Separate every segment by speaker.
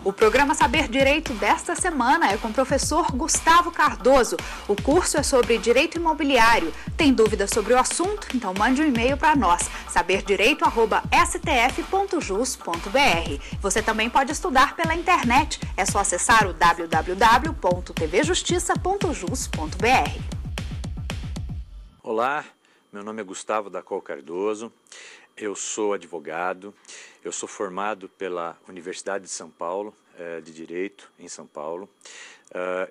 Speaker 1: O programa Saber Direito desta semana é com o professor Gustavo Cardoso. O curso é sobre direito imobiliário. Tem dúvidas sobre o assunto? Então mande um e-mail para nós, saberdireito@stf.jus.br. Você também pode estudar pela internet. É só acessar o www.tvjustiça.jus.br.
Speaker 2: Olá, meu nome é Gustavo Dacol Cardoso, eu sou advogado, eu sou formado pela Universidade de São Paulo, de Direito, em São Paulo.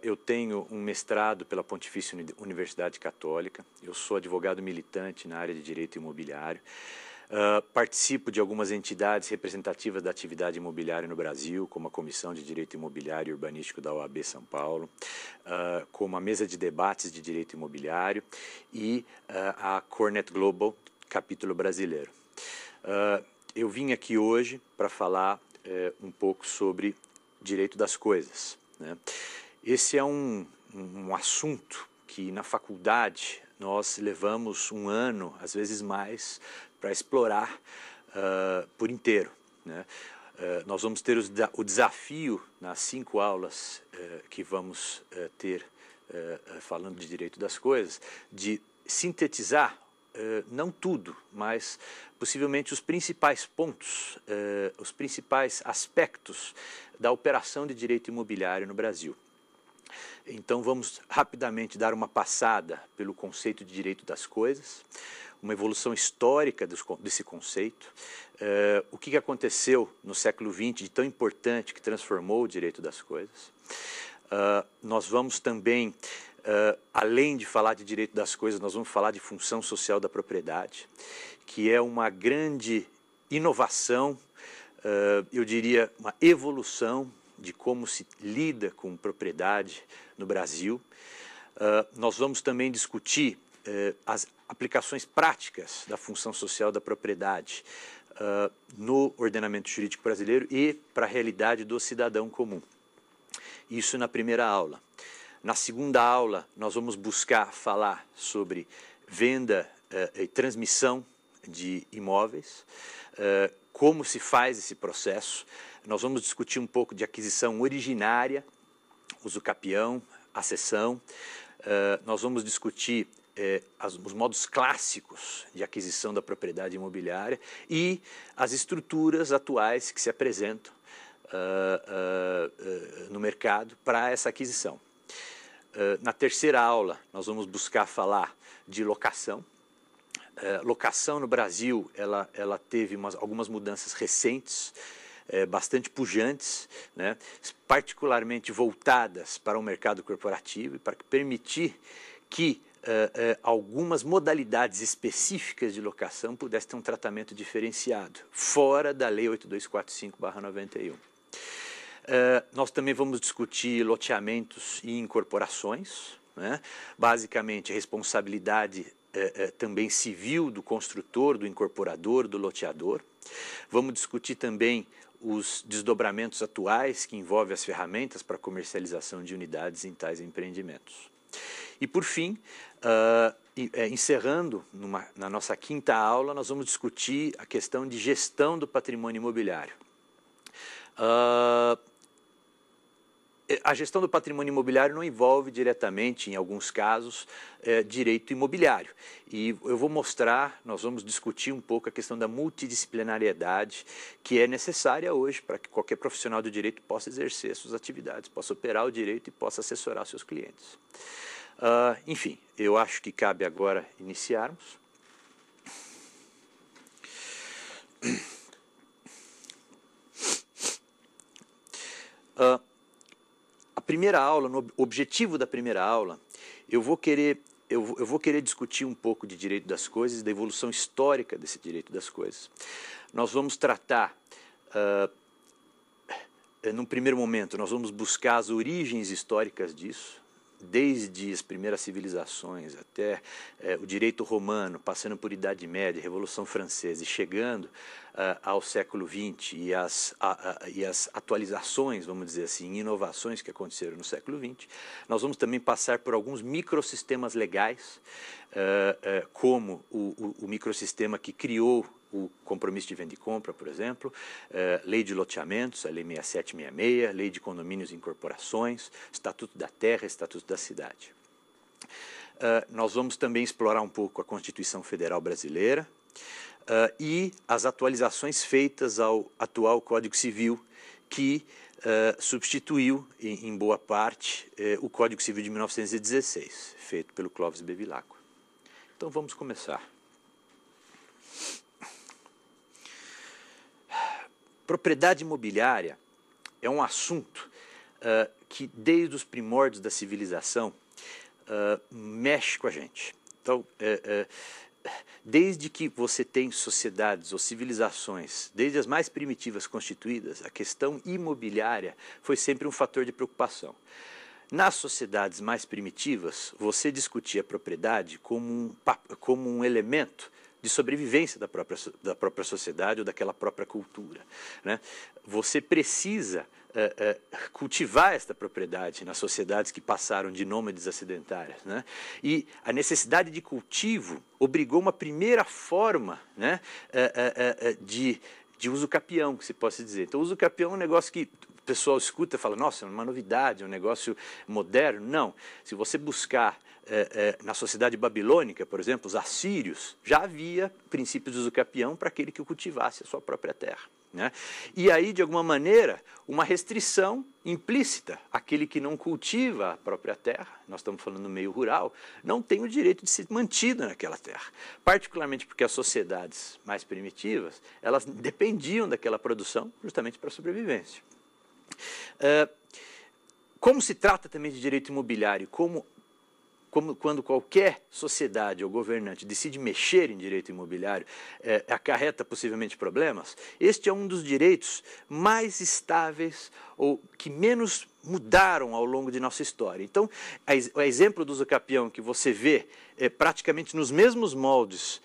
Speaker 2: Eu tenho um mestrado pela Pontifícia Universidade Católica, eu sou advogado militante na área de Direito Imobiliário. Participo de algumas entidades representativas da atividade imobiliária no Brasil, como a Comissão de Direito Imobiliário e Urbanístico da OAB São Paulo, como a Mesa de Debates de Direito Imobiliário e a Cornet Global, capítulo brasileiro. Eu vim aqui hoje para falar um pouco sobre direito das coisas, né? Esse é um assunto que na faculdade nós levamos um ano, às vezes mais, para explorar por inteiro, né? Nós vamos ter o desafio nas 5 aulas que vamos ter falando de direito das coisas, de sintetizar, não tudo, mas possivelmente os principais pontos, os principais aspectos da operação de direito imobiliário no Brasil. Então vamos rapidamente dar uma passada pelo conceito de direito das coisas, uma evolução histórica desse conceito, o que aconteceu no século XX de tão importante que transformou o direito das coisas. Nós vamos também, além de falar de direito das coisas, nós vamos falar de função social da propriedade, que é uma grande inovação, eu diria uma evolução de como se lida com propriedade no Brasil. Nós vamos também discutir as aplicações práticas da função social da propriedade no ordenamento jurídico brasileiro e para a realidade do cidadão comum. Isso na primeira aula. Na segunda aula, nós vamos buscar falar sobre venda e transmissão de imóveis, como se faz esse processo. Nós vamos discutir um pouco de aquisição originária, uso capião, accessão. Nós vamos discutir os modos clássicos de aquisição da propriedade imobiliária e as estruturas atuais que se apresentam no mercado para essa aquisição. Na terceira aula, nós vamos buscar falar de locação. Locação no Brasil, ela teve algumas mudanças recentes, bastante pujantes, né, particularmente voltadas para o mercado corporativo e para permitir que algumas modalidades específicas de locação pudessem ter um tratamento diferenciado, fora da Lei 8245/91. Nós também vamos discutir loteamentos e incorporações, né? Basicamente a responsabilidade também civil do construtor, do incorporador, do loteador. Vamos discutir também os desdobramentos atuais que envolvem as ferramentas para comercialização de unidades em tais empreendimentos. E por fim, encerrando na nossa quinta aula, nós vamos discutir a questão de gestão do patrimônio imobiliário. A gestão do patrimônio imobiliário não envolve diretamente, em alguns casos, direito imobiliário. E eu vou mostrar, nós vamos discutir um pouco a questão da multidisciplinariedade que é necessária hoje para que qualquer profissional do direito possa exercer suas atividades, possa operar o direito e possa assessorar seus clientes. Enfim, eu acho que cabe agora iniciarmos. A primeira aula, no objetivo da primeira aula, eu vou querer discutir um pouco de direito das coisas, da evolução histórica desse direito das coisas. Nós vamos tratar, num primeiro momento, nós vamos buscar as origens históricas disso, desde as primeiras civilizações até o direito romano, passando por Idade Média, Revolução Francesa e chegando ao século XX e as atualizações, vamos dizer assim, inovações que aconteceram no século XX. Nós vamos também passar por alguns microsistemas legais, como o microsistema que criou o compromisso de venda e compra, por exemplo, lei de loteamentos, a lei 6766, lei de condomínios e incorporações, estatuto da terra, estatuto da cidade. Nós vamos também explorar um pouco a Constituição Federal Brasileira e as atualizações feitas ao atual Código Civil, que substituiu, em boa parte, o Código Civil de 1916, feito pelo Clóvis Bevilacqua. Então, vamos começar. Propriedade imobiliária é um assunto que, desde os primórdios da civilização, mexe com a gente. Então, desde que você tem sociedades ou civilizações, desde as mais primitivas constituídas, a questão imobiliária foi sempre um fator de preocupação. Nas sociedades mais primitivas, você discutia a propriedade como um elemento de sobrevivência da própria sociedade ou daquela própria cultura, né? Você precisa cultivar esta propriedade nas sociedades que passaram de nômades a sedentárias, né? E a necessidade de cultivo obrigou uma primeira forma, né, de uso capião, que se possa dizer. Então, o uso capião é um negócio que o pessoal escuta e fala, nossa, é uma novidade, é um negócio moderno. Não. Se você buscar na sociedade babilônica, por exemplo, os assírios, já havia princípios de uso capião para aquele que cultivasse a sua própria terra, né? E aí, de alguma maneira, uma restrição implícita. Aquele que não cultiva a própria terra, nós estamos falando no meio rural, não tem o direito de ser mantido naquela terra. Particularmente porque as sociedades mais primitivas, elas dependiam daquela produção justamente para a sobrevivência. Como se trata também de direito imobiliário, quando qualquer sociedade ou governante decide mexer em direito imobiliário, acarreta possivelmente problemas, este é um dos direitos mais estáveis ou que menos mudaram ao longo de nossa história. Então, o exemplo do uso capião que você vê praticamente nos mesmos moldes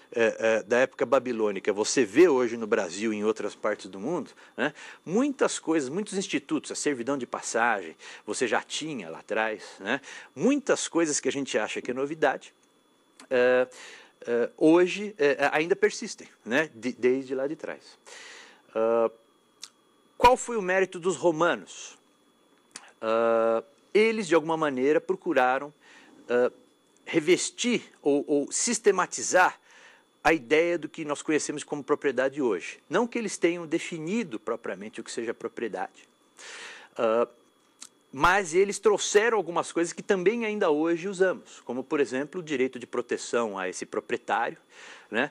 Speaker 2: da época babilônica, você vê hoje no Brasil e em outras partes do mundo, né? Muitas coisas, muitos institutos, a servidão de passagem, você já tinha lá atrás, né? Muitas coisas que a gente acha que é novidade, hoje ainda persistem, né? Desde lá de trás. Qual foi o mérito dos romanos? Eles, de alguma maneira, procuraram revestir ou sistematizar a ideia do que nós conhecemos como propriedade hoje. Não que eles tenham definido propriamente o que seja propriedade, mas eles trouxeram algumas coisas que também ainda hoje usamos, como, por exemplo, o direito de proteção a esse proprietário, né?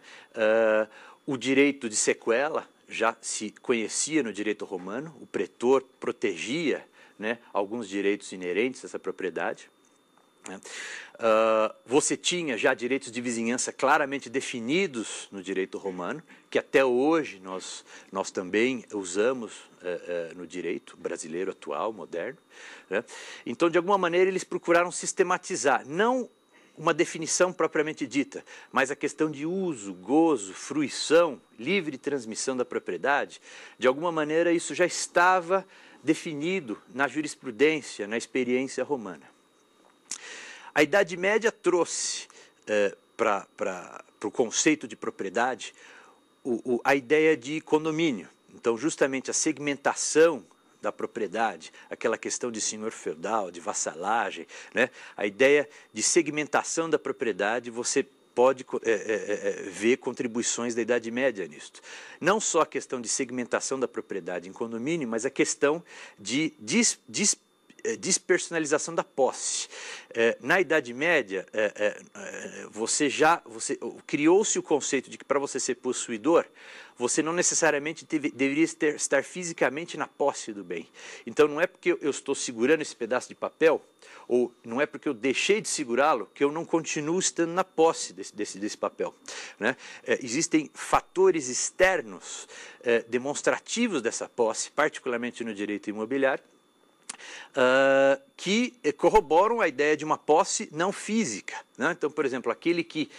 Speaker 2: O direito de sequela já se conhecia no direito romano, o pretor protegia, né, alguns direitos inerentes a essa propriedade. Você tinha já direitos de vizinhança claramente definidos no direito romano, que até hoje nós também usamos no direito brasileiro atual, moderno, né? Então, de alguma maneira, eles procuraram sistematizar, não uma definição propriamente dita, mas a questão de uso, gozo, fruição, livre transmissão da propriedade. De alguma maneira, isso já estava definido na jurisprudência, na experiência romana. A Idade Média trouxe para o conceito de propriedade a ideia de condomínio. Então, justamente a segmentação da propriedade, aquela questão de senhor feudal, de vassalagem, né? A ideia de segmentação da propriedade, você pode ver contribuições da Idade Média nisso. Não só a questão de segmentação da propriedade em condomínio, mas a questão de despersonalização da posse. Na Idade Média, criou-se o conceito de que para você ser possuidor, você não necessariamente deveria estar fisicamente na posse do bem. Então, não é porque eu estou segurando esse pedaço de papel, ou não é porque eu deixei de segurá-lo, que eu não continuo estando na posse desse papel, né? Existem fatores externos demonstrativos dessa posse, particularmente no direito imobiliário, que corroboram a ideia de uma posse não física, né? Então, por exemplo, aquele que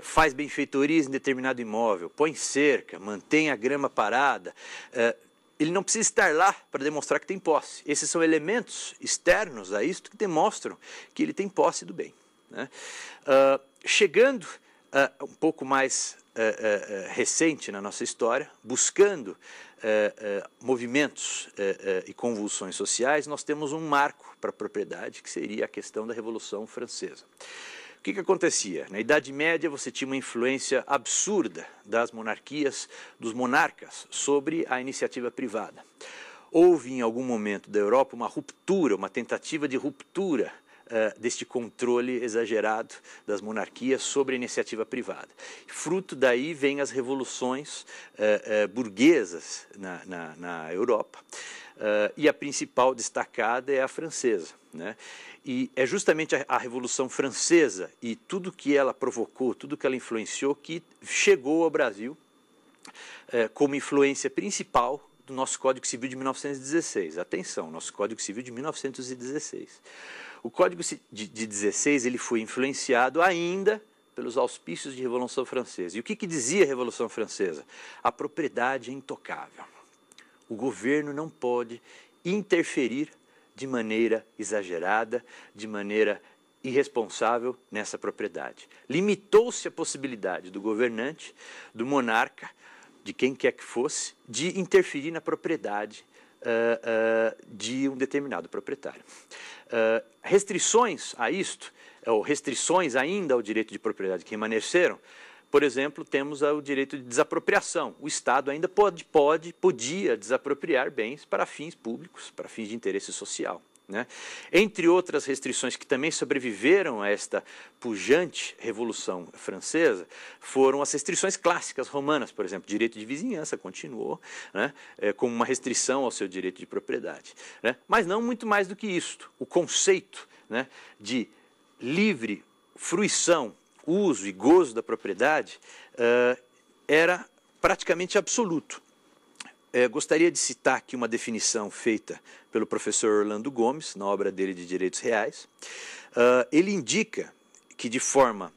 Speaker 2: faz benfeitorias em determinado imóvel, põe cerca, mantém a grama parada, ele não precisa estar lá para demonstrar que tem posse. Esses são elementos externos a isto que demonstram que ele tem posse do bem, né? Chegando um pouco mais recente na nossa história, buscando movimentos e convulsões sociais, nós temos um marco para a propriedade, que seria a questão da Revolução Francesa. O que acontecia? Na Idade Média você tinha uma influência absurda das monarquias, dos monarcas, sobre a iniciativa privada. Houve em algum momento da Europa uma ruptura, uma tentativa de ruptura deste controle exagerado das monarquias sobre a iniciativa privada. Fruto daí vem as revoluções burguesas na Europa, e a principal destacada é a francesa, né? E é justamente a Revolução Francesa e tudo que ela provocou, tudo que ela influenciou, que chegou ao Brasil como influência principal do nosso Código Civil de 1916. Atenção, nosso Código Civil de 1916. O Código de 16 ele foi influenciado ainda pelos auspícios de Revolução Francesa. E o que dizia a Revolução Francesa? A propriedade é intocável. O governo não pode interferir de maneira exagerada, de maneira irresponsável nessa propriedade. Limitou-se a possibilidade do governante, do monarca, de quem quer que fosse, de interferir na propriedade de um determinado proprietário. Restrições a isto, ou restrições ainda ao direito de propriedade que remanesceram, por exemplo, temos o direito de desapropriação. O Estado ainda podia desapropriar bens para fins públicos, para fins de interesse social, né? Entre outras restrições que também sobreviveram a esta pujante Revolução Francesa, foram as restrições clássicas romanas, por exemplo, direito de vizinhança continuou, né, como uma restrição ao seu direito de propriedade, né? Mas não muito mais do que isto. O conceito, né, de livre fruição, uso e gozo da propriedade era praticamente absoluto. Gostaria de citar aqui uma definição feita pelo professor Orlando Gomes, na obra dele de Direitos Reais. Ele indica que, de forma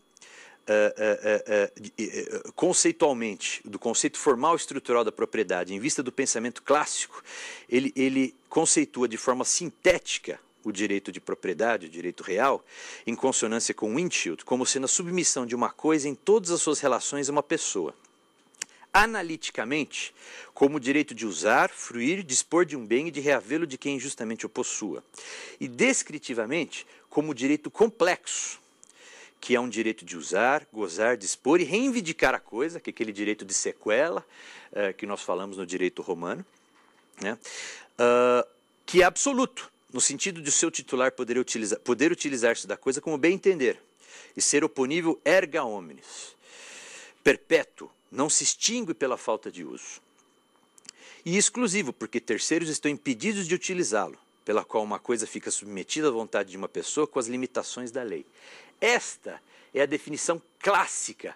Speaker 2: conceitualmente, do conceito formal e estrutural da propriedade, em vista do pensamento clássico, ele conceitua de forma sintética o direito de propriedade, o direito real, em consonância com Winfield, como sendo a submissão de uma coisa em todas as suas relações a uma pessoa. Analiticamente, como o direito de usar, fruir, dispor de um bem e de reavê-lo de quem injustamente o possua. E descritivamente, como o direito complexo, que é um direito de usar, gozar, dispor e reivindicar a coisa, que é aquele direito de sequela, que nós falamos no direito romano, né? Que é absoluto, no sentido de o seu titular poder utilizar-se da coisa como bem entender, e ser oponível erga omnes. Perpétuo, não se extingue pela falta de uso. E exclusivo, porque terceiros estão impedidos de utilizá-lo, pela qual uma coisa fica submetida à vontade de uma pessoa com as limitações da lei. Esta é a definição clássica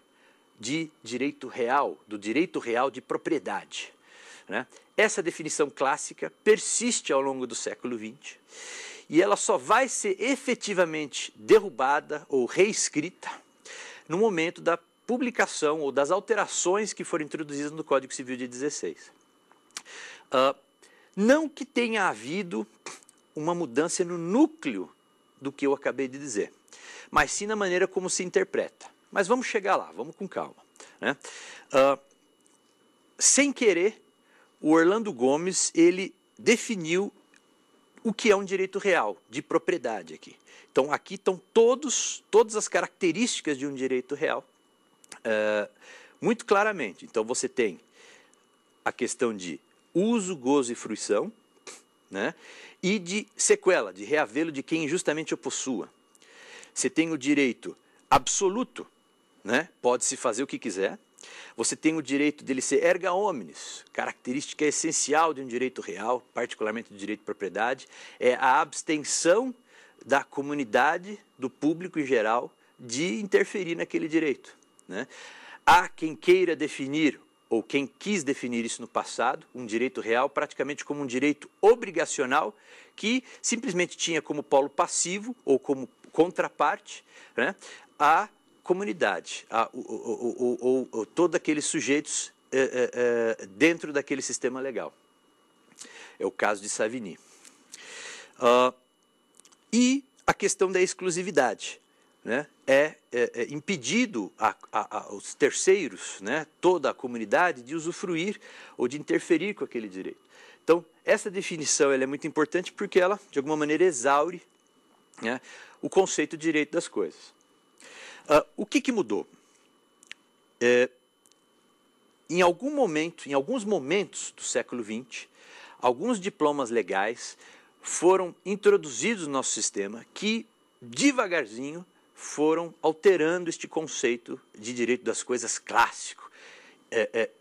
Speaker 2: de direito real, do direito real de propriedade, né? Essa definição clássica persiste ao longo do século XX e ela só vai ser efetivamente derrubada ou reescrita no momento da publicação ou das alterações que foram introduzidas no Código Civil de 16. Não que tenha havido uma mudança no núcleo do que eu acabei de dizer, mas sim na maneira como se interpreta. Mas vamos chegar lá, vamos com calma, né? Sem querer, o Orlando Gomes ele definiu o que é um direito real de propriedade aqui. Então aqui estão todas as características de um direito real muito claramente. Então você tem a questão de uso, gozo e fruição, né? E de sequela, de reavê-lo de quem injustamente o possua. Você tem o direito absoluto, né? Pode-se fazer o que quiser. Você tem o direito dele ser erga omnes, característica essencial de um direito real, particularmente do direito de propriedade, é a abstenção da comunidade, do público em geral, de interferir naquele direito, né? Há quem queira definir, ou quem quis definir isso no passado, um direito real praticamente como um direito obrigacional, que simplesmente tinha como polo passivo, ou como contraparte, né, a comunidade, ou todos aqueles sujeitos dentro daquele sistema legal. É o caso de Savigny. E a questão da exclusividade, né, é impedido aos terceiros, né, toda a comunidade, de usufruir ou de interferir com aquele direito. Então, essa definição ela é muito importante porque ela, de alguma maneira, exaure, né, o conceito de direito das coisas. O que mudou? Em alguns momentos do século XX, alguns diplomas legais foram introduzidos no nosso sistema que, devagarzinho, foram alterando este conceito de direito das coisas clássico,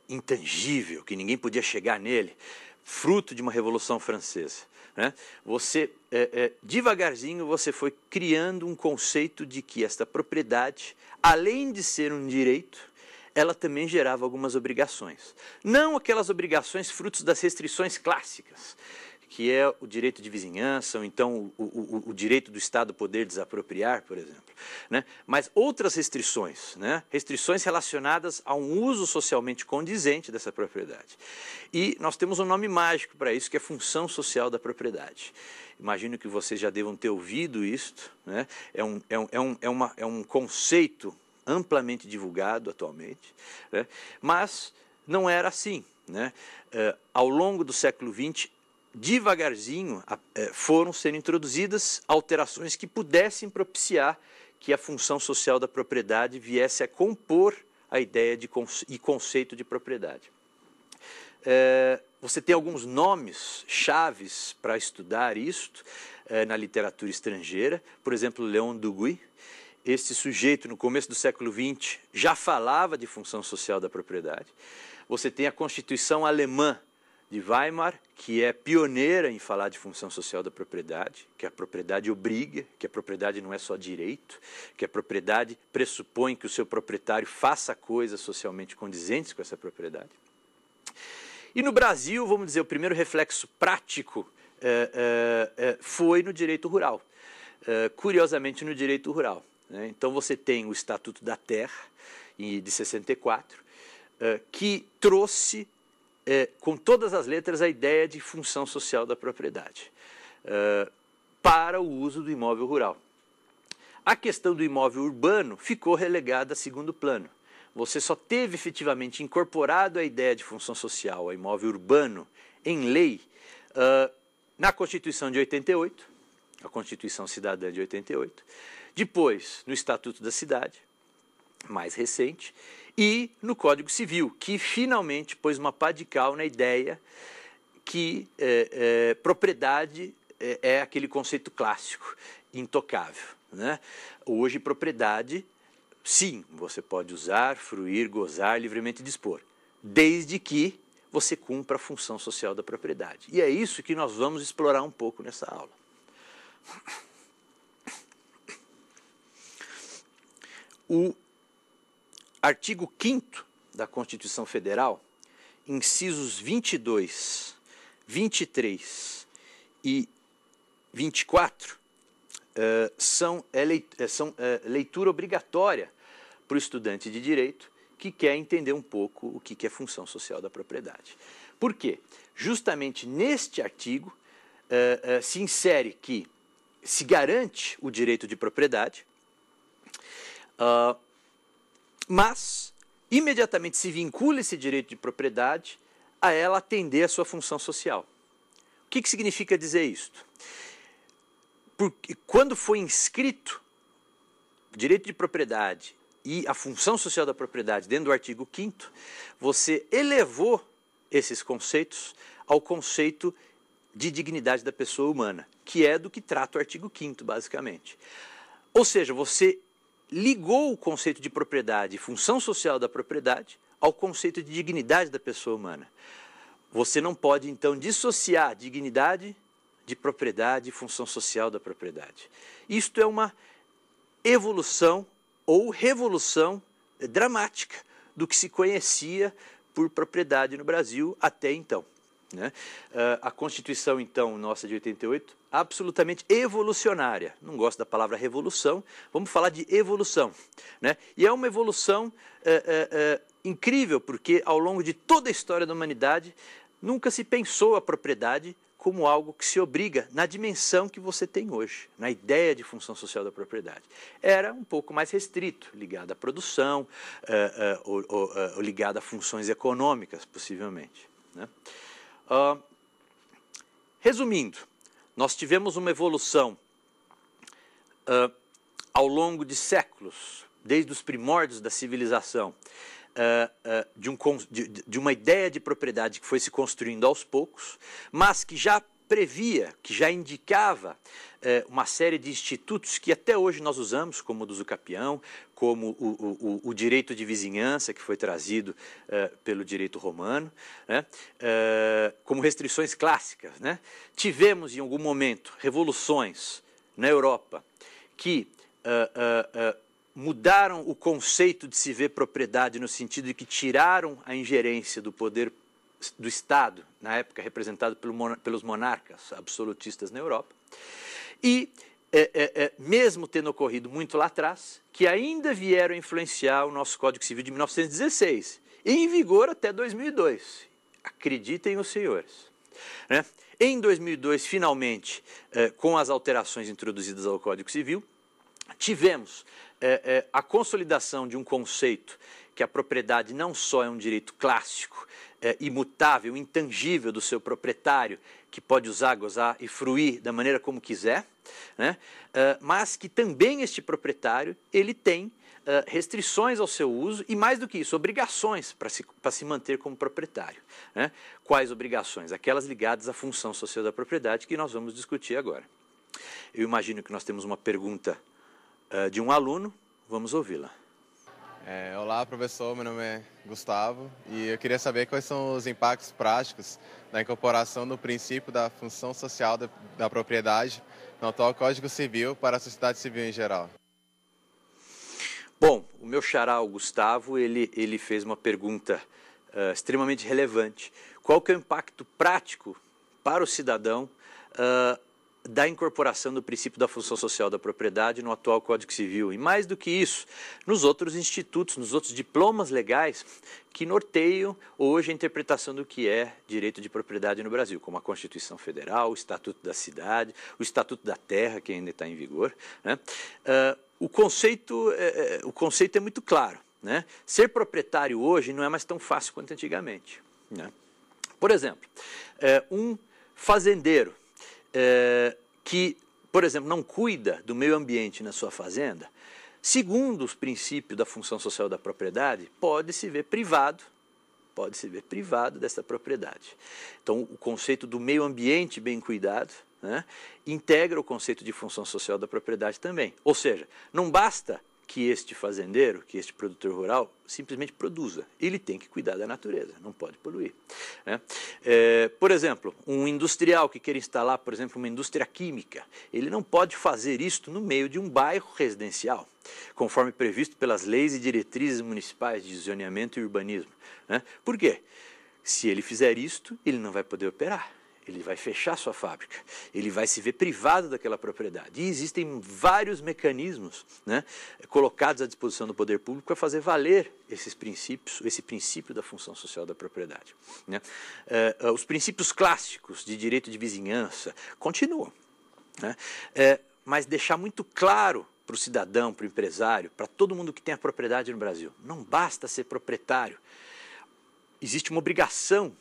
Speaker 2: intangível, que ninguém podia chegar nele, fruto de uma Revolução Francesa, né? Devagarzinho, você foi criando um conceito de que esta propriedade, além de ser um direito, ela também gerava algumas obrigações. Não aquelas obrigações frutos das restrições clássicas, que é o direito de vizinhança, ou então o direito do Estado poder desapropriar, por exemplo, né? Mas outras restrições, né? Restrições relacionadas a um uso socialmente condizente dessa propriedade. E nós temos um nome mágico para isso, que é função social da propriedade. Imagino que vocês já devam ter ouvido isto, né? É um conceito amplamente divulgado atualmente, né? Mas não era assim, né? Ao longo do século XX, devagarzinho foram sendo introduzidas alterações que pudessem propiciar que a função social da propriedade viesse a compor a ideia e conceito de propriedade. Você tem alguns nomes chaves para estudar isto na literatura estrangeira, por exemplo, Léon Duguay. Este sujeito, no começo do século XX, já falava de função social da propriedade. Você tem a Constituição Alemã de Weimar, que é pioneira em falar de função social da propriedade, que a propriedade obriga, que a propriedade não é só direito, que a propriedade pressupõe que o seu proprietário faça coisas socialmente condizentes com essa propriedade. E no Brasil, vamos dizer, o primeiro reflexo prático foi no direito rural, curiosamente no direito rural, né? Então você tem o Estatuto da Terra, de 64, que trouxe com todas as letras a ideia de função social da propriedade para o uso do imóvel rural. A questão do imóvel urbano ficou relegada a segundo plano. Você só teve efetivamente incorporado a ideia de função social ao imóvel urbano em lei na Constituição de 88, a Constituição Cidadã de 88, depois no Estatuto da Cidade, mais recente, e no Código Civil, que finalmente pôs uma pá de cal na ideia que propriedade é aquele conceito clássico, intocável, né? Hoje, propriedade, sim, você pode usar, fruir, gozar, livremente dispor, desde que você cumpra a função social da propriedade. E é isso que nós vamos explorar um pouco nessa aula. O artigo 5º da Constituição Federal, incisos 22, 23 e 24, são leitura obrigatória para o estudante de direito que quer entender um pouco o que é função social da propriedade. Por quê? Justamente neste artigo se insere que se garante o direito de propriedade, mas imediatamente se vincula esse direito de propriedade a ela atender a sua função social. O que significa dizer isto? Porque quando foi inscrito o direito de propriedade e a função social da propriedade dentro do artigo 5º, você elevou esses conceitos ao conceito de dignidade da pessoa humana, que é do que trata o artigo 5º, basicamente. Ou seja, você ligou o conceito de propriedade e função social da propriedade ao conceito de dignidade da pessoa humana. Você não pode, então, dissociar dignidade de propriedade e função social da propriedade. Isto é uma evolução ou revolução dramática do que se conhecia por propriedade no Brasil até então, né? A Constituição, então, nossa de 88, absolutamente evolucionária. Não gosto da palavra revolução, vamos falar de evolução, né? E é uma evolução incrível, porque ao longo de toda a história da humanidade nunca se pensou a propriedade como algo que se obriga na dimensão que você tem hoje, na ideia de função social da propriedade. Era um pouco mais restrito, ligado à produção, ou ligado a funções econômicas, possivelmente, né? Resumindo, nós tivemos uma evolução ao longo de séculos, desde os primórdios da civilização, de uma ideia de propriedade que foi se construindo aos poucos, mas que já previa, que já indicava uma série de institutos que até hoje nós usamos, como o do usucapião, como o direito de vizinhança, que foi trazido pelo direito romano, né? Como restrições clássicas, né? Tivemos, em algum momento, revoluções na Europa que mudaram o conceito de se ver propriedade no sentido de que tiraram a ingerência do poder do Estado, na época representado pelos monarcas absolutistas na Europa, e mesmo tendo ocorrido muito lá atrás, que ainda vieram influenciar o nosso Código Civil de 1916, em vigor até 2002. Acreditem os senhores, né? Em 2002, finalmente, com as alterações introduzidas ao Código Civil, tivemos a consolidação de um conceito que a propriedade não só é um direito clássico, imutável, intangível do seu proprietário, que pode usar, gozar e fruir da maneira como quiser, né? Mas que também este proprietário ele tem restrições ao seu uso e, mais do que isso, obrigações para se manter como proprietário, né? Quais obrigações? Aquelas ligadas à função social da propriedade que nós vamos discutir agora. Eu imagino que nós temos uma pergunta de um aluno, vamos ouvi-la.
Speaker 3: Olá, professor, meu nome é Gustavo e eu queria saber quais são os impactos práticos da incorporação do princípio da função social da propriedade no atual Código Civil para a sociedade civil em geral.
Speaker 2: Bom, o meu xará, o Gustavo, ele fez uma pergunta extremamente relevante. Qual que é o impacto prático para o cidadão da incorporação do princípio da função social da propriedade no atual Código Civil? E mais do que isso, nos outros institutos, nos outros diplomas legais que norteiam hoje a interpretação do que é direito de propriedade no Brasil, como a Constituição Federal, o Estatuto da Cidade, o Estatuto da Terra, que ainda está em vigor, né? O conceito é muito claro, né? Ser proprietário hoje não é mais tão fácil quanto antigamente, né? Por exemplo, um fazendeiro que, por exemplo, não cuida do meio ambiente na sua fazenda, segundo os princípios da função social da propriedade, pode se ver privado dessa propriedade. Então, o conceito do meio ambiente bem cuidado, né, integra o conceito de função social da propriedade também. Ou seja, não basta que este fazendeiro, que este produtor rural, simplesmente produza. Ele tem que cuidar da natureza, não pode poluir, né? Por exemplo, um industrial que queira instalar, por exemplo, uma indústria química, ele não pode fazer isto no meio de um bairro residencial, conforme previsto pelas leis e diretrizes municipais de zoneamento e urbanismo, né? Por quê? Se ele fizer isto, ele não vai poder operar. Ele vai fechar sua fábrica, ele vai se ver privado daquela propriedade. E existem vários mecanismos, né, colocados à disposição do poder público para fazer valer esses princípios, esse princípio da função social da propriedade, né? Os princípios clássicos de direito de vizinhança continuam, né? Mas deixar muito claro para o cidadão, para o empresário, para todo mundo que tem a propriedade no Brasil, não basta ser proprietário, existe uma obrigação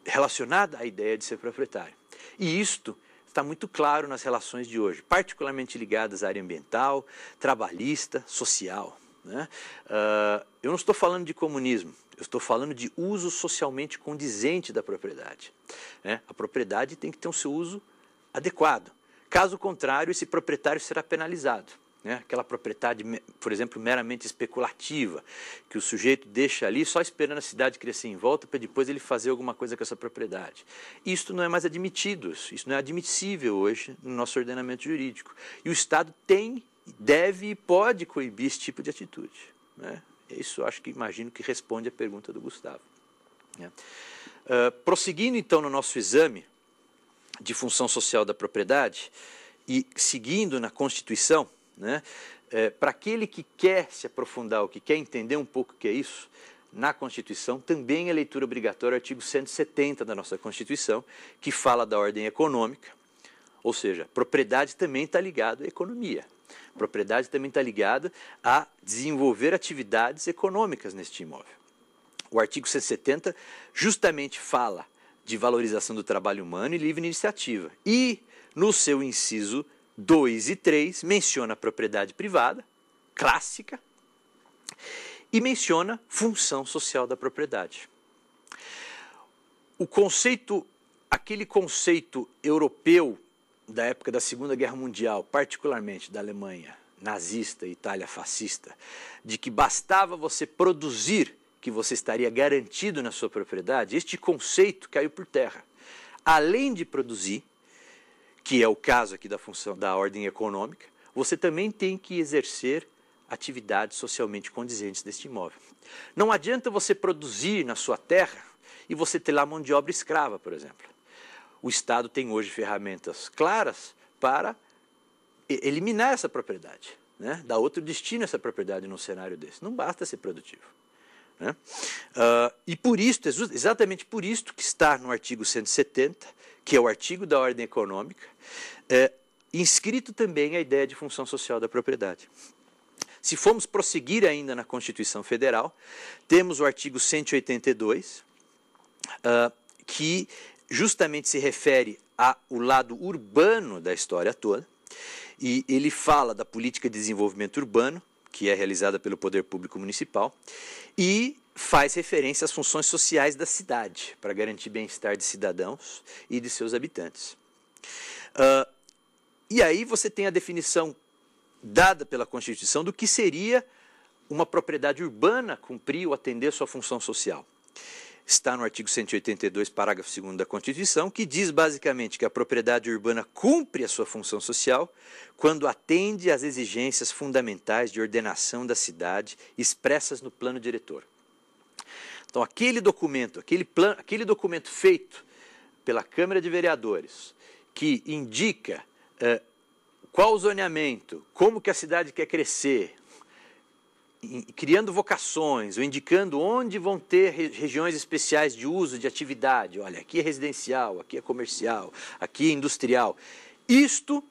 Speaker 2: relacionada à ideia de ser proprietário. E isto está muito claro nas relações de hoje, particularmente ligadas à área ambiental, trabalhista, social, né? Eu não estou falando de comunismo, eu estou falando de uso socialmente condizente da propriedade, né? A propriedade tem que ter o seu uso adequado. Caso contrário, esse proprietário será penalizado, né? Aquela propriedade, por exemplo, meramente especulativa, que o sujeito deixa ali só esperando a cidade crescer em volta para depois ele fazer alguma coisa com essa propriedade. Isto não é mais admitido, isso não é admissível hoje no nosso ordenamento jurídico. E o Estado tem, deve e pode coibir esse tipo de atitude, né? Isso acho que imagino que responde à pergunta do Gustavo, né? Prosseguindo então no nosso exame de função social da propriedade e seguindo na Constituição, né, para aquele que quer se aprofundar, ou que quer entender um pouco o que é isso, na Constituição, também é leitura obrigatória o artigo 170 da nossa Constituição, que fala da ordem econômica, ou seja, propriedade também está ligada à economia. Propriedade também está ligada a desenvolver atividades econômicas neste imóvel. O artigo 170 justamente fala de valorização do trabalho humano e livre iniciativa. E, no seu inciso 2 e 3, menciona a propriedade privada, clássica, e menciona função social da propriedade. Aquele conceito europeu da época da Segunda Guerra Mundial, particularmente da Alemanha nazista e Itália fascista, de que bastava você produzir que você estaria garantido na sua propriedade, este conceito caiu por terra. Além de produzir, que é o caso aqui da função da ordem econômica, você também tem que exercer atividades socialmente condizentes deste imóvel. Não adianta você produzir na sua terra e você ter lá mão de obra escrava, por exemplo. O Estado tem hoje ferramentas claras para eliminar essa propriedade, né? Dar outro destino a essa propriedade num cenário desse. Não basta ser produtivo, né? E por isso, exatamente por isso que está no artigo 170, que é o artigo da ordem econômica, inscrito também a ideia de função social da propriedade. Se formos prosseguir ainda na Constituição Federal, temos o artigo 182, que justamente se refere ao lado urbano da história toda, e ele fala da política de desenvolvimento urbano, que é realizada pelo Poder Público Municipal, e faz referência às funções sociais da cidade, para garantir bem-estar de cidadãos e de seus habitantes. E aí você tem a definição dada pela Constituição do que seria uma propriedade urbana cumprir ou atender sua função social. Está no artigo 182, parágrafo 2º da Constituição, que diz basicamente que a propriedade urbana cumpre a sua função social quando atende às exigências fundamentais de ordenação da cidade expressas no plano diretor. Então, aquele documento feito pela Câmara de Vereadores, que indica qual o zoneamento, como que a cidade quer crescer, criando vocações, ou indicando onde vão ter regiões especiais de uso, de atividade. Olha, aqui é residencial, aqui é comercial, aqui é industrial. Isto,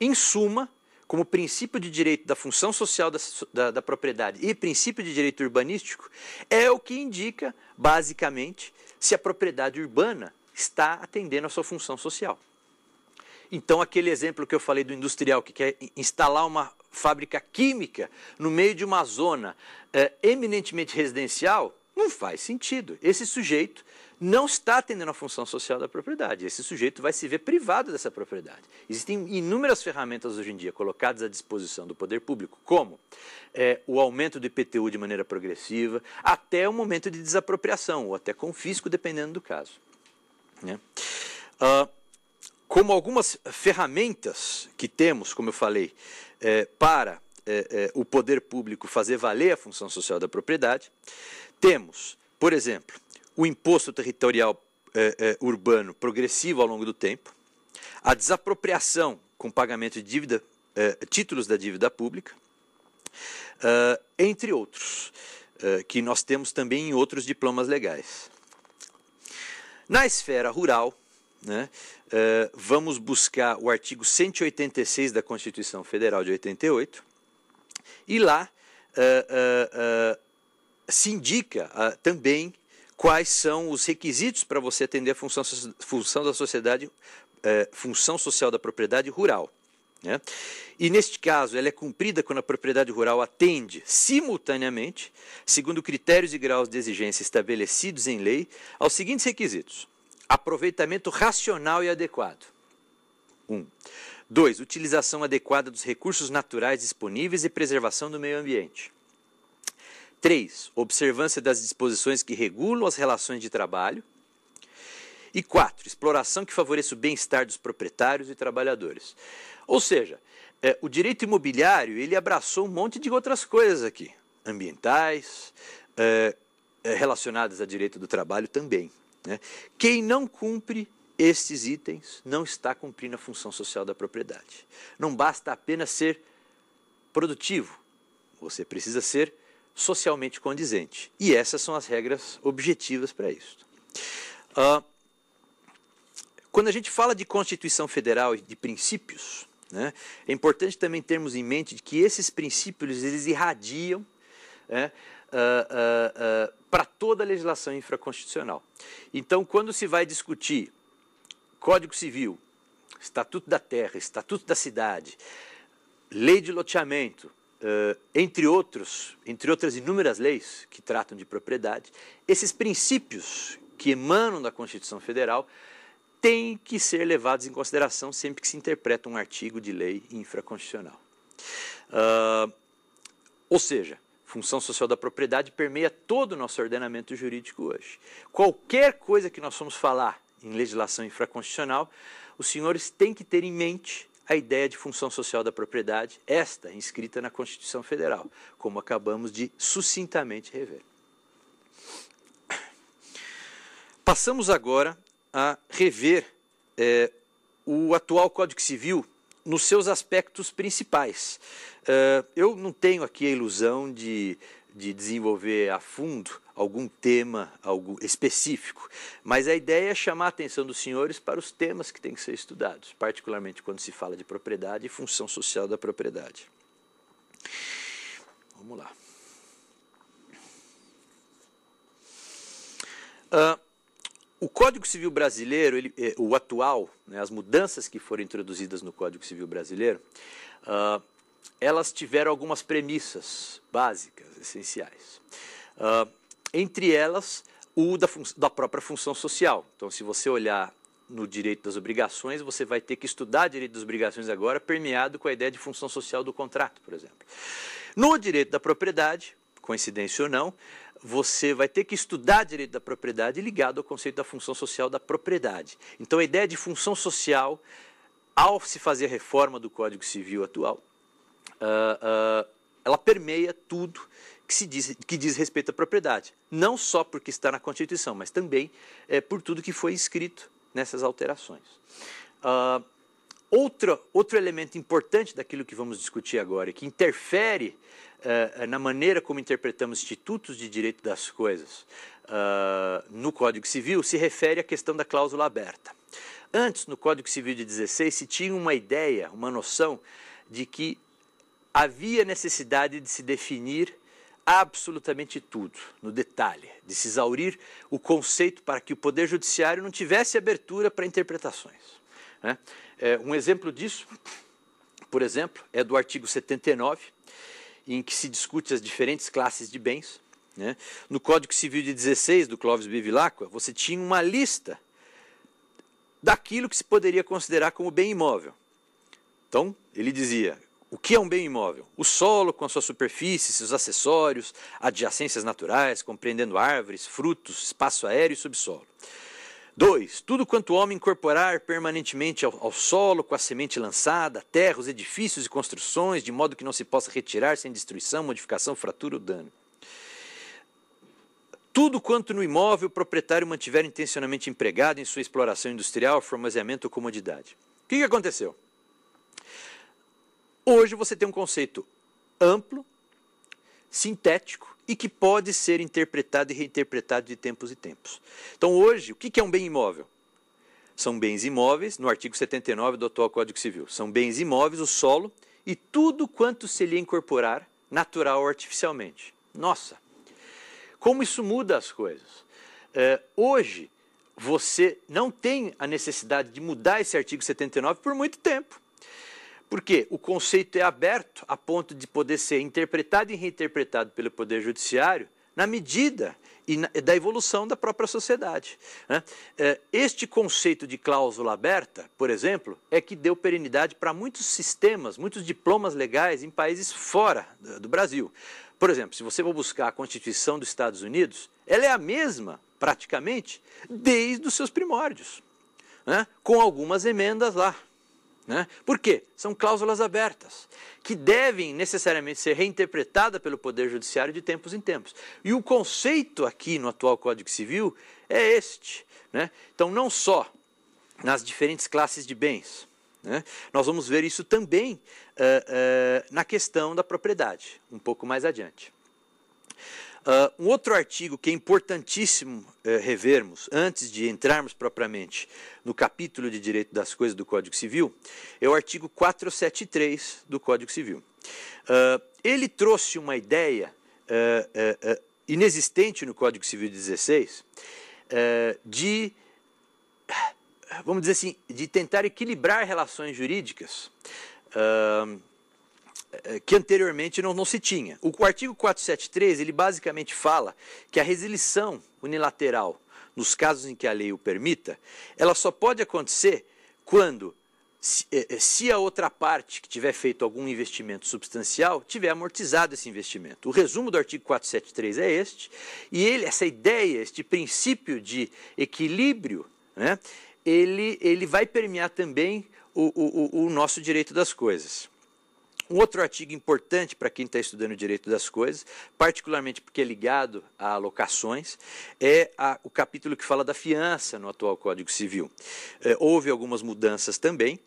Speaker 2: em suma, como princípio de direito da função social da propriedade e princípio de direito urbanístico, é o que indica, basicamente, se a propriedade urbana está atendendo a sua função social. Então, aquele exemplo que eu falei do industrial, que quer instalar uma fábrica química no meio de uma zona eminentemente residencial, não faz sentido. Esse sujeito não está atendendo a função social da propriedade. Esse sujeito vai se ver privado dessa propriedade. Existem inúmeras ferramentas hoje em dia colocadas à disposição do poder público, como o aumento do IPTU de maneira progressiva, até o momento de desapropriação, ou até confisco, dependendo do caso, né? Como algumas ferramentas que temos, como eu falei, para o poder público fazer valer a função social da propriedade, temos, por exemplo, o imposto territorial urbano progressivo ao longo do tempo, a desapropriação com pagamento de dívida, títulos da dívida pública, entre outros, que nós temos também em outros diplomas legais. Na esfera rural, né, vamos buscar o artigo 186 da Constituição Federal de 88, e lá se indica também quais são os requisitos para você atender a função da sociedade, função social da propriedade rural, né? E neste caso ela é cumprida quando a propriedade rural atende simultaneamente, segundo critérios e graus de exigência estabelecidos em lei, aos seguintes requisitos: aproveitamento racional e adequado. 2. Utilização adequada dos recursos naturais disponíveis e preservação do meio ambiente. 3. Observância das disposições que regulam as relações de trabalho. E 4. Exploração que favoreça o bem-estar dos proprietários e trabalhadores. Ou seja, o direito imobiliário ele abraçou um monte de outras coisas aqui, ambientais, relacionadas a direito do trabalho também, né? Quem não cumpre estes itens não está cumprindo a função social da propriedade. Não basta apenas ser produtivo, você precisa ser socialmente condizente. E essas são as regras objetivas para isso. Quando a gente fala de Constituição Federal e de princípios, né, é importante também termos em mente que esses princípios eles irradiam, né, para toda a legislação infraconstitucional. Então, quando se vai discutir Código Civil, Estatuto da Terra, Estatuto da Cidade, Lei de Loteamento, entre outras inúmeras leis que tratam de propriedade, esses princípios que emanam da Constituição Federal têm que ser levados em consideração sempre que se interpreta um artigo de lei infraconstitucional. Ou seja, função social da propriedade permeia todo o nosso ordenamento jurídico hoje. Qualquer coisa que nós formos falar em legislação infraconstitucional, os senhores têm que ter em mente a ideia de função social da propriedade, esta inscrita na Constituição Federal, como acabamos de sucintamente rever. Passamos agora a rever o atual Código Civil nos seus aspectos principais. Eu não tenho aqui a ilusão de desenvolver a fundo algum tema específico, mas a ideia é chamar a atenção dos senhores para os temas que têm que ser estudados, particularmente quando se fala de propriedade e função social da propriedade. Vamos lá. O Código Civil brasileiro, o atual, né, as mudanças que foram introduzidas no Código Civil brasileiro, elas tiveram algumas premissas básicas, essenciais. Entre elas, o da própria função social. Então, se você olhar no direito das obrigações, você vai ter que estudar direito das obrigações agora, permeado com a ideia de função social do contrato, por exemplo. No direito da propriedade, coincidência ou não, você vai ter que estudar direito da propriedade ligado ao conceito da função social da propriedade. Então, a ideia de função social, ao se fazer a reforma do Código Civil atual, ela permeia tudo que diz respeito à propriedade. Não só porque está na Constituição, mas também por tudo que foi escrito nessas alterações. Outro elemento importante daquilo que vamos discutir agora, e que interfere na maneira como interpretamos institutos de direito das coisas no Código Civil, se refere à questão da cláusula aberta. Antes, no Código Civil de 16, se tinha uma ideia, uma noção de que havia necessidade de se definir absolutamente tudo, no detalhe, de se exaurir o conceito para que o Poder Judiciário não tivesse abertura para interpretações. Né? Um exemplo disso, por exemplo, é do artigo 79, em que se discute as diferentes classes de bens. Né? No Código Civil de 16, do Clóvis Bevilacqua, você tinha uma lista daquilo que se poderia considerar como bem imóvel. Então, ele dizia: o que é um bem imóvel? O solo com a sua superfície, seus acessórios, adjacências naturais, compreendendo árvores, frutos, espaço aéreo e subsolo. 2. Tudo quanto o homem incorporar permanentemente ao solo, com a semente lançada, terra, os edifícios e construções, de modo que não se possa retirar sem destruição, modificação, fratura ou dano. Tudo quanto no imóvel o proprietário mantiver intencionalmente empregado em sua exploração industrial, formaseamento ou comodidade. O que aconteceu? Hoje você tem um conceito amplo, sintético e que pode ser interpretado e reinterpretado de tempos em tempos. Então hoje, o que é um bem imóvel? São bens imóveis, no artigo 79 do atual Código Civil. São bens imóveis, o solo e tudo quanto se lhe incorporar, natural ou artificialmente. Nossa, como isso muda as coisas. Hoje, você não tem a necessidade de mudar esse artigo 79 por muito tempo. Porque o conceito é aberto a ponto de poder ser interpretado e reinterpretado pelo Poder Judiciário na medida da evolução da própria sociedade. Né? Este conceito de cláusula aberta, por exemplo, é que deu perenidade para muitos sistemas, muitos diplomas legais em países fora do Brasil. Por exemplo, se você for buscar a Constituição dos Estados Unidos, ela é a mesma, praticamente, desde os seus primórdios, né? Com algumas emendas lá. Né? Por quê? São cláusulas abertas, que devem necessariamente ser reinterpretadas pelo Poder Judiciário de tempos em tempos. E o conceito aqui no atual Código Civil é este. Né? Então, não só nas diferentes classes de bens, né? Nós vamos ver isso também na questão da propriedade, um pouco mais adiante. Um outro artigo que é importantíssimo revermos, antes de entrarmos propriamente no capítulo de Direito das Coisas do Código Civil, é o artigo 473 do Código Civil. Ele trouxe uma ideia inexistente no Código Civil de 16, de, vamos dizer assim, de tentar equilibrar relações jurídicas que anteriormente não se tinha. O artigo 473, ele basicamente fala que a resilição unilateral, nos casos em que a lei o permita, ela só pode acontecer quando, se a outra parte que tiver feito algum investimento substancial, tiver amortizado esse investimento. O resumo do artigo 473 é este, e essa ideia, este princípio de equilíbrio, né, ele vai permear também o nosso direito das coisas. Um outro artigo importante para quem está estudando o direito das coisas, particularmente porque é ligado a alocações, é o capítulo que fala da fiança no atual Código Civil. Houve algumas mudanças também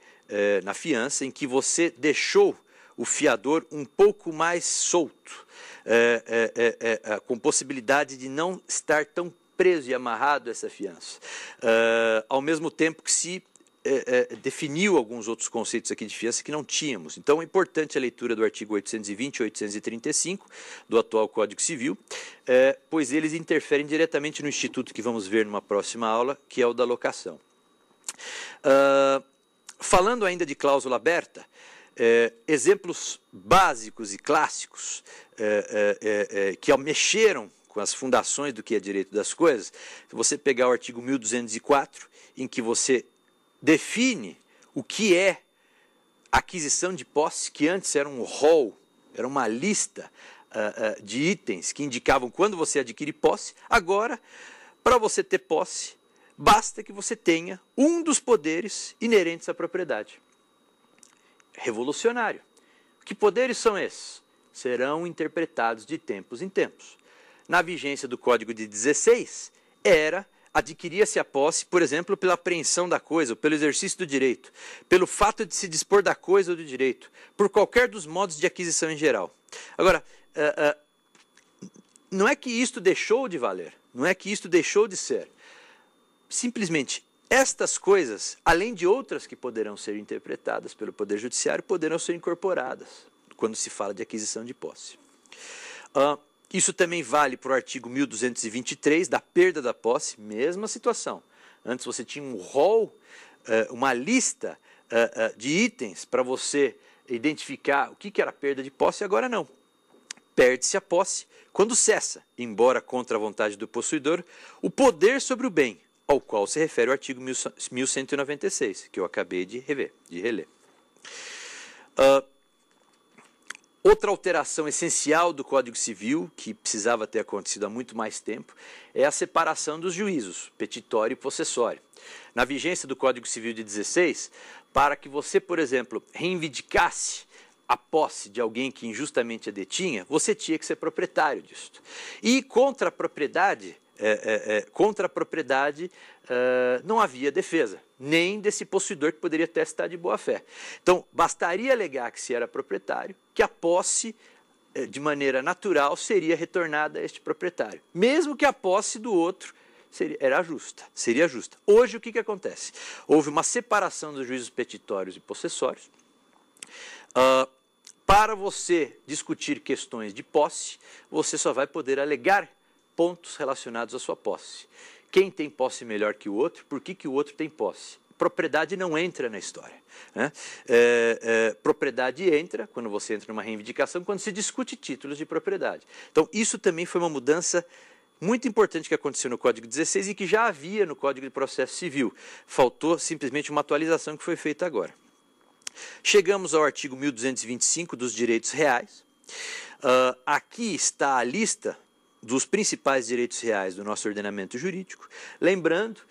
Speaker 2: na fiança, em que você deixou o fiador um pouco mais solto, com possibilidade de não estar tão preso e amarrado a essa fiança. Ao mesmo tempo que se definiu alguns outros conceitos aqui de fiança que não tínhamos. Então, é importante a leitura do artigo 820 e 835 do atual Código Civil, pois eles interferem diretamente no instituto que vamos ver numa próxima aula, que é o da locação. Falando ainda de cláusula aberta, exemplos básicos e clássicos que mexeram com as fundações do que é direito das coisas, se você pegar o artigo 1204, em que você define o que é aquisição de posse, que antes era um rol, era uma lista de itens que indicavam quando você adquire posse. Agora, para você ter posse, basta que você tenha um dos poderes inerentes à propriedade. Revolucionário. Que poderes são esses? Serão interpretados de tempos em tempos. Na vigência do Código de 16, adquiria-se a posse, por exemplo, pela apreensão da coisa, ou pelo exercício do direito, pelo fato de se dispor da coisa ou do direito, por qualquer dos modos de aquisição em geral. Agora, não é que isto deixou de valer, não é que isto deixou de ser. Simplesmente, estas coisas, além de outras que poderão ser interpretadas pelo Poder Judiciário, poderão ser incorporadas quando se fala de aquisição de posse. Isso também vale para o artigo 1223, da perda da posse, mesma situação. Antes você tinha um rol, uma lista de itens para você identificar o que era perda de posse, agora não. Perde-se a posse quando cessa, embora contra a vontade do possuidor, o poder sobre o bem, ao qual se refere o artigo 1196, que eu acabei de reler. Outra alteração essencial do Código Civil, que precisava ter acontecido há muito mais tempo, é a separação dos juízos, petitório e possessório. Na vigência do Código Civil de 16, para que você, por exemplo, reivindicasse a posse de alguém que injustamente a detinha, você tinha que ser proprietário disso. E contra a propriedade, não havia defesa, nem desse possuidor que poderia até estar de boa fé. Então, bastaria alegar que se era proprietário, que a posse, de maneira natural, seria retornada a este proprietário, mesmo que a posse do outro seria justa. Hoje, o que acontece? Houve uma separação dos juízos petitórios e possessórios. Para você discutir questões de posse, você só vai poder alegar pontos relacionados à sua posse. Quem tem posse melhor que o outro? Por que o outro tem posse? Propriedade não entra na história, né? Propriedade entra, quando você entra numa reivindicação, quando se discute títulos de propriedade. Então, isso também foi uma mudança muito importante que aconteceu no Código 16 e que já havia no Código de Processo Civil. Faltou simplesmente uma atualização que foi feita agora. Chegamos ao artigo 1225 dos direitos reais. Aqui está a lista dos principais direitos reais do nosso ordenamento jurídico, lembrando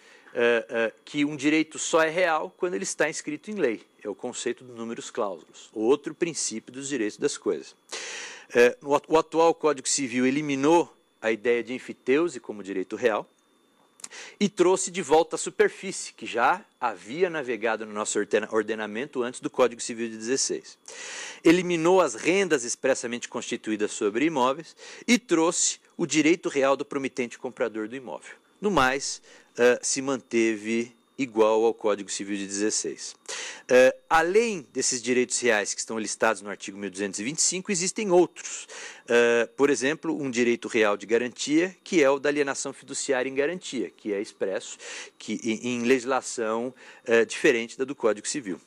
Speaker 2: que um direito só é real quando ele está inscrito em lei. É o conceito do numerus clausus, outro princípio dos direitos das coisas. O atual Código Civil eliminou a ideia de enfiteuse como direito real, e trouxe de volta a superfície, que já havia navegado no nosso ordenamento antes do Código Civil de 16. Eliminou as rendas expressamente constituídas sobre imóveis e trouxe o direito real do promitente comprador do imóvel. No mais, se manteve igual ao Código Civil de 16. Além desses direitos reais que estão listados no artigo 1225, existem outros. Por exemplo, um direito real de garantia, que é o da alienação fiduciária em garantia, que é expresso em legislação diferente da do Código Civil.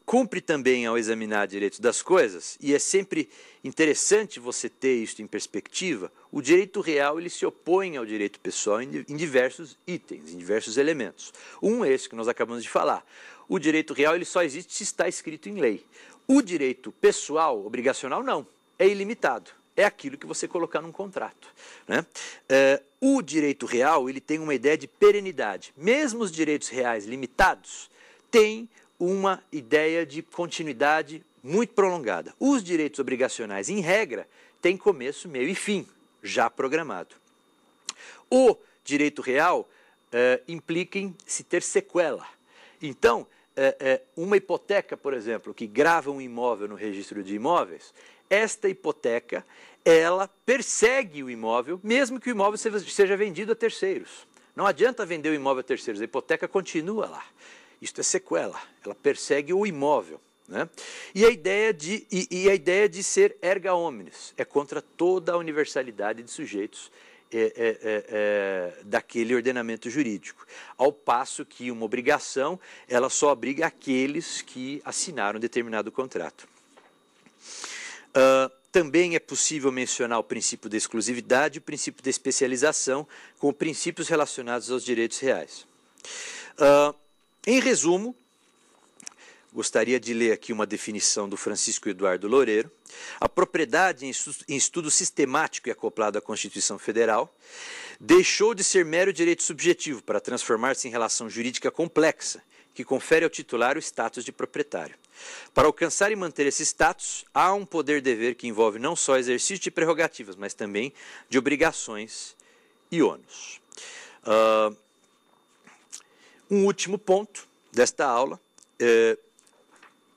Speaker 2: Cumpre também, ao examinar direitos das coisas, e é sempre interessante você ter isso em perspectiva, o direito real ele se opõe ao direito pessoal em diversos itens, em diversos elementos. Um é esse que nós acabamos de falar. O direito real ele só existe se está escrito em lei. O direito pessoal, obrigacional, não. É ilimitado. É aquilo que você colocar num contrato, né? O direito real ele tem uma ideia de perenidade. Mesmo os direitos reais limitados têm uma ideia de continuidade muito prolongada. Os direitos obrigacionais, em regra, têm começo, meio e fim, já programado. O direito real implica em se ter sequela. Então, uma hipoteca, por exemplo, que grava um imóvel no registro de imóveis, esta hipoteca, ela persegue o imóvel, mesmo que o imóvel seja vendido a terceiros. Não adianta vender o imóvel a terceiros, a hipoteca continua lá. Isto é sequela, ela persegue o imóvel, né? E a ideia de ser erga omnes, é contra toda a universalidade de sujeitos daquele ordenamento jurídico. Ao passo que uma obrigação, ela só obriga aqueles que assinaram determinado contrato. Também é possível mencionar o princípio da exclusividade e o princípio da especialização como princípios relacionados aos direitos reais. Em resumo, gostaria de ler aqui uma definição do Francisco Eduardo Loureiro. A propriedade em estudo sistemático e acoplado à Constituição Federal deixou de ser mero direito subjetivo para transformar-se em relação jurídica complexa, que confere ao titular o status de proprietário. Para alcançar e manter esse status, há um poder-dever que envolve não só exercício de prerrogativas, mas também de obrigações e ônus. Um último ponto desta aula,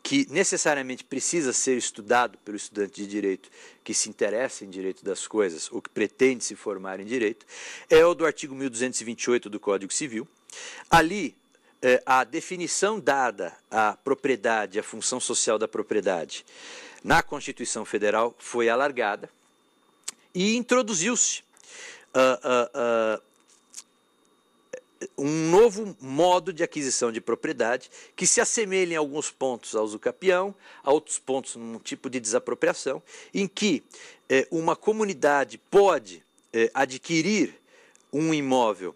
Speaker 2: que necessariamente precisa ser estudado pelo estudante de direito que se interessa em direito das coisas ou que pretende se formar em direito, é o do artigo 1228 do Código Civil. Ali, a definição dada à propriedade, à função social da propriedade na Constituição Federal foi alargada e introduziu-se um novo modo de aquisição de propriedade que se assemelha em alguns pontos ao usucapião, a outros pontos num tipo de desapropriação, em que uma comunidade pode adquirir um imóvel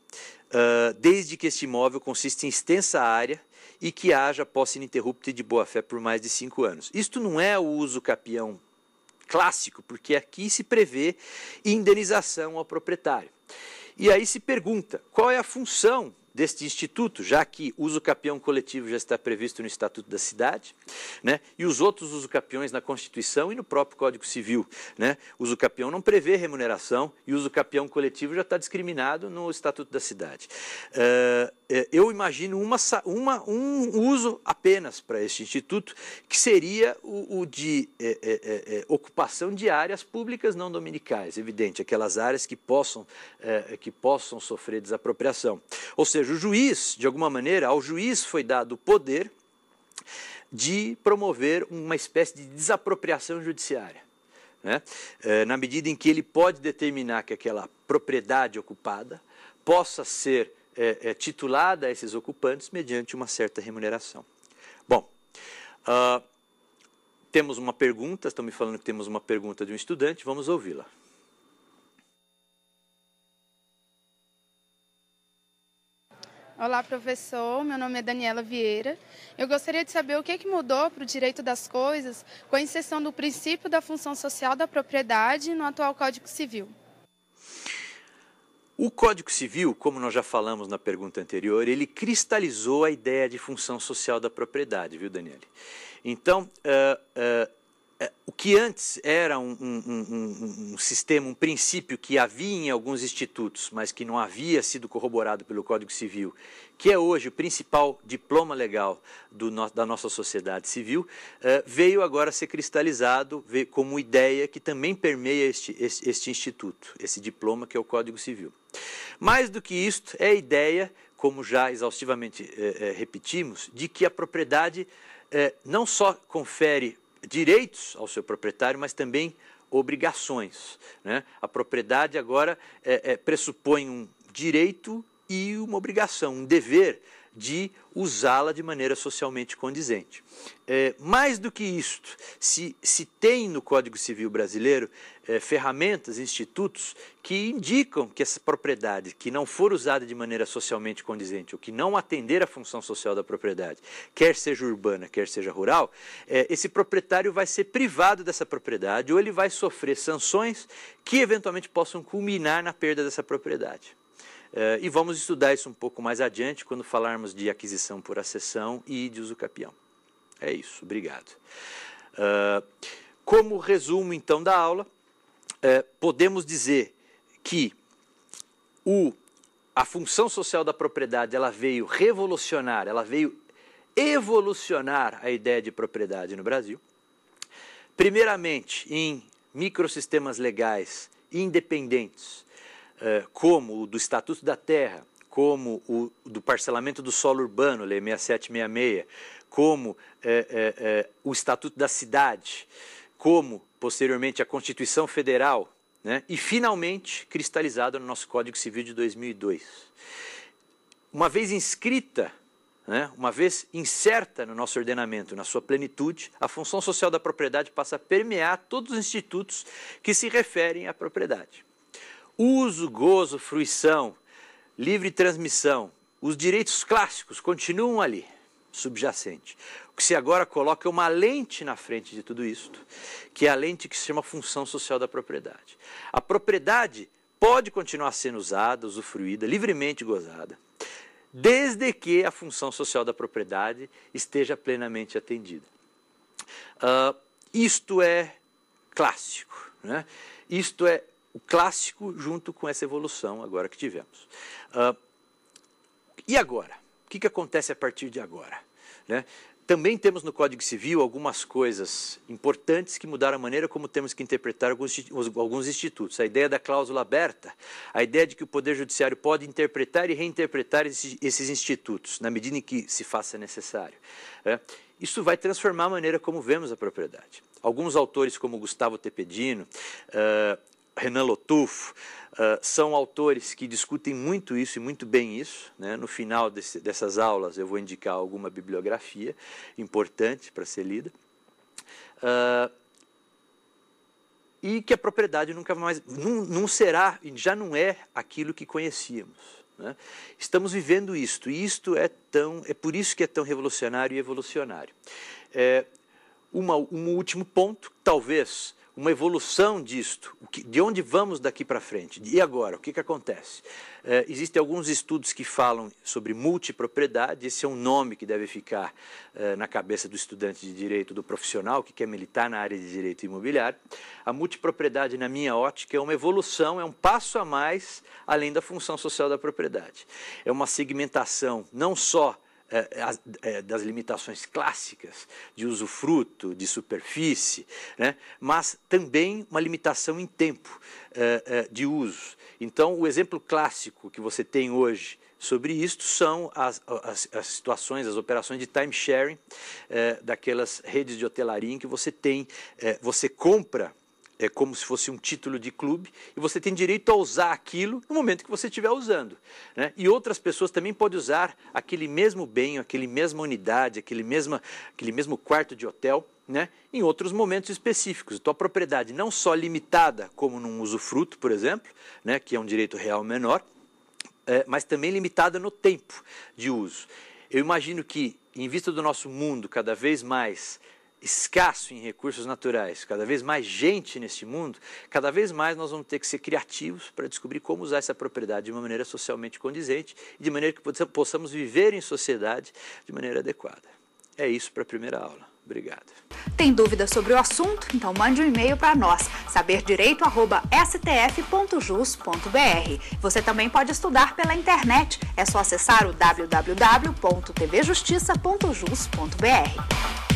Speaker 2: desde que este imóvel consiste em extensa área e que haja posse ininterrupta e de boa-fé por mais de 5 anos. Isto não é o usucapião clássico, porque aqui se prevê indenização ao proprietário. E aí se pergunta, qual é a função deste instituto, já que o usucapião coletivo já está previsto no Estatuto da Cidade, né? E os outros usucapiões na Constituição e no próprio Código Civil, né? O usucapião não prevê remuneração e o usucapião coletivo já está discriminado no Estatuto da Cidade. Eu imagino um uso apenas para este instituto, que seria o de ocupação de áreas públicas não dominicais, evidente, aquelas áreas que possam sofrer desapropriação. Ou seja, o juiz, de alguma maneira, ao juiz foi dado o poder de promover uma espécie de desapropriação judiciária, né? Na medida em que ele pode determinar que aquela propriedade ocupada possa ser titulada a esses ocupantes mediante uma certa remuneração. Bom, temos uma pergunta, estão me falando que temos uma pergunta de um estudante, vamos ouvi-la.
Speaker 4: Olá, professor. Meu nome é Daniela Vieira. Eu gostaria de saber o que mudou para o direito das coisas com a inserção do princípio da função social da propriedade no atual Código Civil.
Speaker 2: O Código Civil, como nós já falamos na pergunta anterior, ele cristalizou a ideia de função social da propriedade, viu, Daniele? Então, o que antes era um sistema, um princípio que havia em alguns institutos, mas que não havia sido corroborado pelo Código Civil, que é hoje o principal diploma legal da nossa sociedade civil, veio agora a ser cristalizado como ideia que também permeia este instituto, esse diploma que é o Código Civil. Mais do que isto, é a ideia, como já exaustivamente repetimos, de que a propriedade não só confere direitos ao seu proprietário, mas também obrigações, né? A propriedade agora pressupõe um direito e uma obrigação, um dever de usá-la de maneira socialmente condizente. Mais do que isto, se tem no Código Civil brasileiro ferramentas, institutos que indicam que essa propriedade que não for usada de maneira socialmente condizente, ou que não atender à função social da propriedade, quer seja urbana, quer seja rural, esse proprietário vai ser privado dessa propriedade ou ele vai sofrer sanções que eventualmente possam culminar na perda dessa propriedade. E vamos estudar isso um pouco mais adiante quando falarmos de aquisição por acessão e de uso capião. É isso, obrigado. Como resumo então da aula, podemos dizer que a função social da propriedade ela veio revolucionar, ela veio evolucionar a ideia de propriedade no Brasil. Primeiramente, em microsistemas legais independentes, como o do Estatuto da Terra, como o do parcelamento do solo urbano, Lei 6766, como o Estatuto da Cidade, como, posteriormente, a Constituição Federal, né? E, finalmente, cristalizado no nosso Código Civil de 2002. Uma vez inscrita, né? Uma vez inserta no nosso ordenamento, na sua plenitude, a função social da propriedade passa a permear todos os institutos que se referem à propriedade. Uso, gozo, fruição, livre transmissão, os direitos clássicos continuam ali, subjacente. O que se agora coloca é uma lente na frente de tudo isso, que é a lente que se chama função social da propriedade. A propriedade pode continuar sendo usada, usufruída, livremente gozada, desde que a função social da propriedade esteja plenamente atendida. Isto é clássico, né? Isto é o clássico junto com essa evolução agora que tivemos. E agora? O que acontece a partir de agora? Né? Também temos no Código Civil algumas coisas importantes que mudaram a maneira como temos que interpretar alguns institutos. A ideia da cláusula aberta, a ideia de que o Poder Judiciário pode interpretar e reinterpretar esses institutos, na medida em que se faça necessário. Isso vai transformar a maneira como vemos a propriedade. Alguns autores, como Gustavo Tepedino, Renan Lotufo, são autores que discutem muito isso e muito bem isso, né? No final dessas aulas eu vou indicar alguma bibliografia importante para ser lida. E que a propriedade nunca mais, não será, já não é aquilo que conhecíamos, né? Estamos vivendo isto, e isto é por isso que é tão revolucionário e evolucionário. Um último ponto, talvez uma evolução disto, de onde vamos daqui para frente. E agora, o que acontece? Existem alguns estudos que falam sobre multipropriedade, esse é um nome que deve ficar na cabeça do estudante de direito, do profissional que quer militar na área de direito imobiliário. A multipropriedade, na minha ótica, é uma evolução, é um passo a mais além da função social da propriedade. É uma segmentação não só das limitações clássicas de usufruto, de superfície, né? Mas também uma limitação em tempo de uso. Então, o exemplo clássico que você tem hoje sobre isto são as situações, as operações de time sharing, daquelas redes de hotelaria em que você tem, você compra como se fosse um título de clube, e você tem direito a usar aquilo no momento que você estiver usando, né? E outras pessoas também podem usar aquele mesmo bem, aquele mesma unidade, aquele mesmo quarto de hotel, né? Em outros momentos específicos. Então a propriedade não só limitada como num usufruto, por exemplo, né? Que é um direito real menor, mas também limitada no tempo de uso. Eu imagino que, em vista do nosso mundo cada vez mais escasso em recursos naturais, cada vez mais gente neste mundo, cada vez mais nós vamos ter que ser criativos para descobrir como usar essa propriedade de uma maneira socialmente condizente e de maneira que possamos viver em sociedade de maneira adequada. É isso para a primeira aula. Obrigado.
Speaker 1: Tem dúvida sobre o assunto? Então mande um e-mail para nós, saberdireito@stf.jus.br. Você também pode estudar pela internet. É só acessar o www.tvjustiça.jus.br.